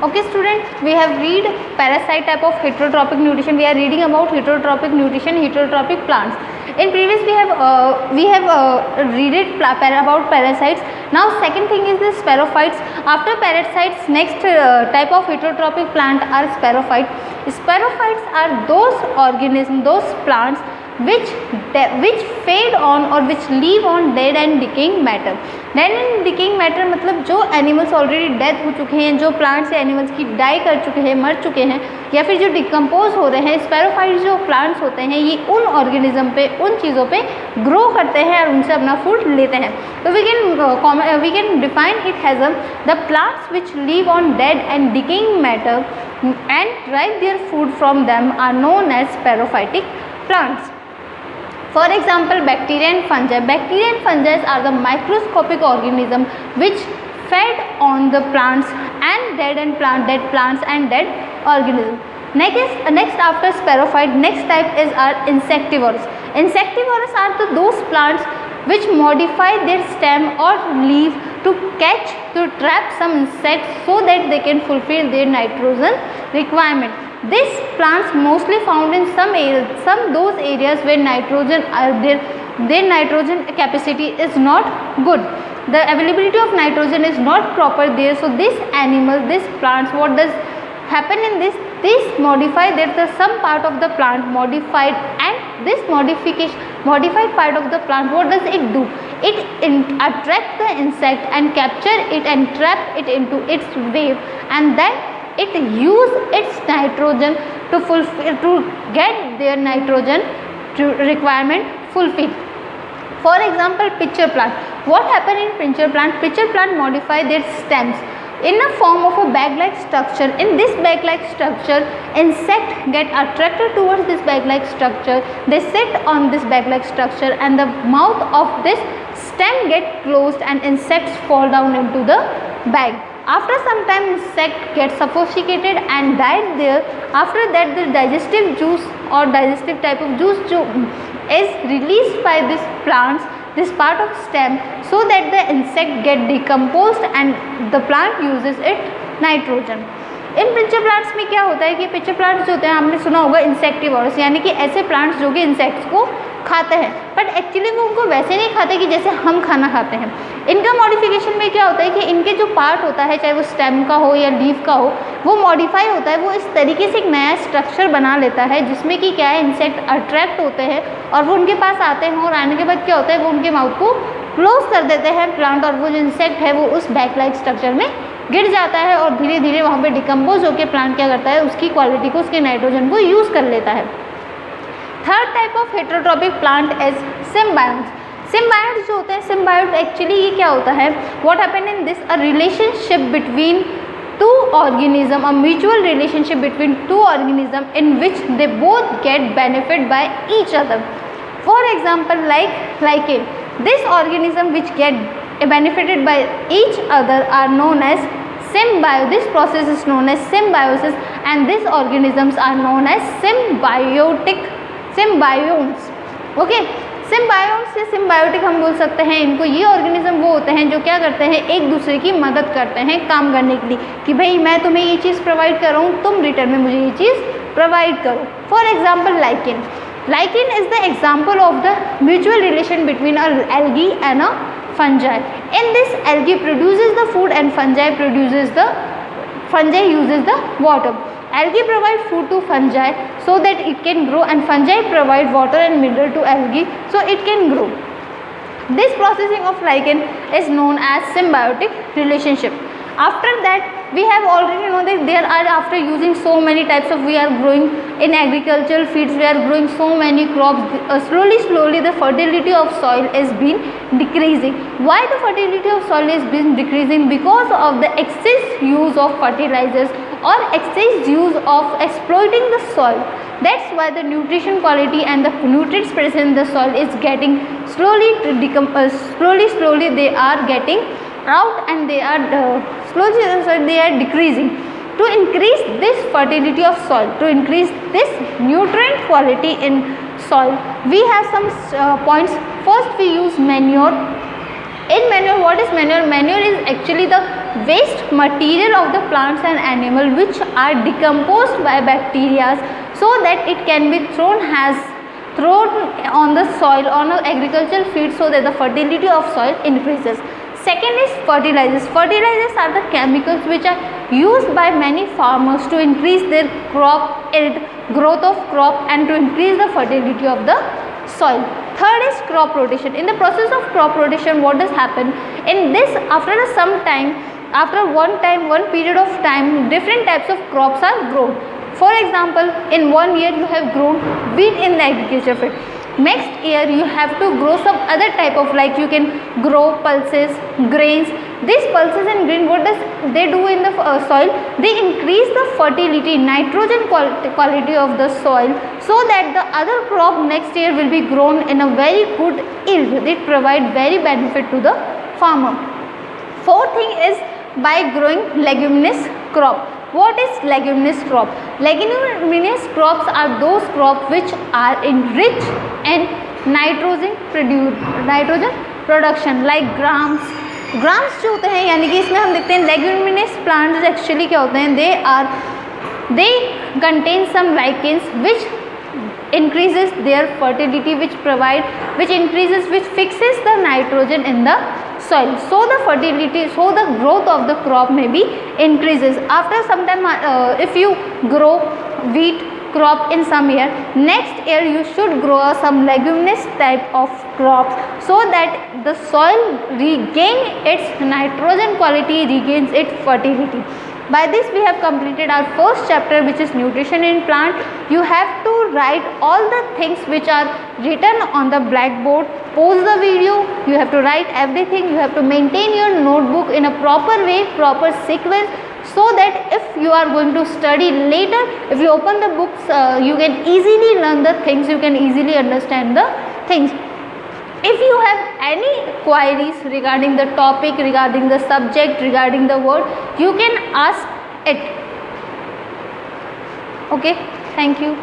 Okay student, we have read parasite type of heterotrophic nutrition. We are reading about heterotrophic nutrition, heterotrophic plants. In previous we have read it about parasites. Now second thing is the spirophytes. After parasites, next type of heterotrophic plant are spirophytes. Spirophytes are those organisms, those plants which feed on or which live on dead and decaying matter. Dead and decaying matter मतलब जो animals already death हो चुके हैं, जो plants या animals की die कर चुके हैं, मर चुके हैं, या फिर जो डिकम्पोज हो रहे हैं. स्पैरोफाइट्स जो प्लांट्स होते हैं ये उन ऑर्गेनिज्म पे, उन चीज़ों पे ग्रो करते हैं और उनसे अपना फूड लेते हैं. तो we can define it has the plants which live on dead and decaying matter and drive their food from them are known as saprophytic plants. For example, bacteria and fungi. Bacteria and fungi are the microscopic organism which fed on the plants and dead plants and dead organism. Next after spirophyte, next type is our insectivorous. Insectivorous are those plants which modify their stem or leaf to trap some insects so that they can fulfill their nitrogen requirement. These plants mostly found in some those areas where their nitrogen capacity is not good. The availability of nitrogen is not proper there. So these animals, these plants, what does happen in this? These modify, there is some part of the plant modified, and this modified part of the plant, what does it do? It attract the insect and capture it and trap it into its wave, and then it use its nitrogen to get their nitrogen requirement fulfilled. For example, pitcher plant. What happen in pitcher plant? Pitcher plant modify their stems in a form of a bag-like structure. In this bag-like structure, insect get attracted towards this bag-like structure. They sit on this bag-like structure, and the mouth of this stem get closed, and insects fall down into the bag. After some time, insect gets suffocated and died there. After that, the digestive juice or digestive type of juice is released by these plants, this part of stem, so that the insect get decomposed and the plant uses it nitrogen. In picture plants में क्या होता है कि picture plants जो होते हैं, आपने सुना होगा इंसेक्टिवोरस, यानी कि ऐसे प्लांट्स जो कि इंसेक्ट्स को खाते हैं, बट एक्चुअली वो उनको वैसे नहीं खाते कि जैसे हम खाना खाते हैं. इनका मॉडिफिकेशन में क्या होता है कि इनके जो पार्ट होता है, चाहे वो स्टेम का हो या लीफ का हो, वो मॉडिफाई होता है. वो इस तरीके से एक नया स्ट्रक्चर बना लेता है जिसमें कि क्या है, इंसेक्ट अट्रैक्ट होते हैं और वो उनके पास आते हैं, और आने के बाद क्या होता है, वो उनके माउथ को क्लोज कर देते हैं प्लांट, और वो जो इंसेक्ट है वो उस बैग लाइक स्ट्रक्चर में गिर जाता है और धीरे धीरे वहाँ पे डिकम्पोज होकर प्लांट क्या करता है, उसकी क्वालिटी को, उसके नाइट्रोजन को यूज़ कर लेता है. Third type of heterotrophic plant is symbiotes. Symbiotes जो होते हैं, सिम्बायोट एक्चुअली ये क्या होता है, what happen in this, a relationship between two organism, a mutual relationship between two organism in which they both get benefit by each other. For example, like lichen, this organism which get benefited by each other are known as this process is known as symbiosis, and these organisms are known as symbionts. Okay, symbiotes या symbiotic हम बोल सकते हैं इनको. ये organism वो होते हैं जो क्या करते हैं, एक दूसरे की मदद करते हैं काम करने के लिए, कि भाई मैं तुम्हें ये चीज़ प्रोवाइड कर रहा हूँ, तुम रिटर्न में मुझे ये चीज़ प्रोवाइड करो. For example lichen. Lichen is the example of the mutual relation between a algae and a fungi. In this, algae produces the food and fungi uses the water. Algae provide food to fungi so that it can grow, and fungi provide water and mineral to algae so it can grow. This processing of lichen is known as symbiotic relationship. After that, we have already know that there are, after using so many types of, we are growing in agricultural fields, we are growing so many crops, slowly the fertility of soil is been decreasing. Why the fertility of soil is been decreasing? Because of the excess use of fertilizers or excess use of exploiting the soil. That's why the nutrition quality and the nutrients present in the soil is getting slowly they are getting out, and they are they are decreasing. To increase this fertility of soil, to increase this nutrient quality in soil, we have some points. First, we use manure. In manure, what what is manure? Manure is actually the waste material of the plants and animal which are decomposed by bacteria so that it can be thrown on the soil, on an agricultural field, so that the fertility of soil increases. Second is fertilizers. Fertilizers are the chemicals which are used by many farmers to increase their crop yield, growth of crop, and to increase the fertility of the soil. Third is crop rotation. In the process of crop rotation, what does happen? In this, after one period of time, different types of crops are grown. For example, in 1 year you have grown wheat in the agriculture field. Next year you have to grow some other type of, like you can grow pulses, grains. These pulses and grain, what does they do in the soil? They increase the fertility, nitrogen quality of the soil, so that the other crop next year will be grown in a very good yield. It provide very benefit to the farmer. Fourth thing is by growing leguminous crop. What is leguminous crop? Leguminous crops are those crops which are enriched in nitrogen production, like grams जो होते हैं, यानी कि इसमें हम देखते हैं leguminous plants actually क्या होते हैं, they contain some lichens which increases their fertility, which fixes the nitrogen in the soil, so the growth of the crop may be increases. After some time, if you grow wheat crop in some year, next year you should grow some leguminous type of crops, so that the soil regain its nitrogen quality, regains its fertility. By this we have completed our first chapter, which is nutrition in plant. You have to write all the things which are written on the blackboard. Pause the video, you have to write everything. You have to maintain your notebook in a proper way, proper sequence, so that if you are going to study later, if you open the books, you can easily learn the things, you can easily understand the things. If you have any queries regarding the topic, regarding the subject, regarding the word, you can ask it. Okay, thank you.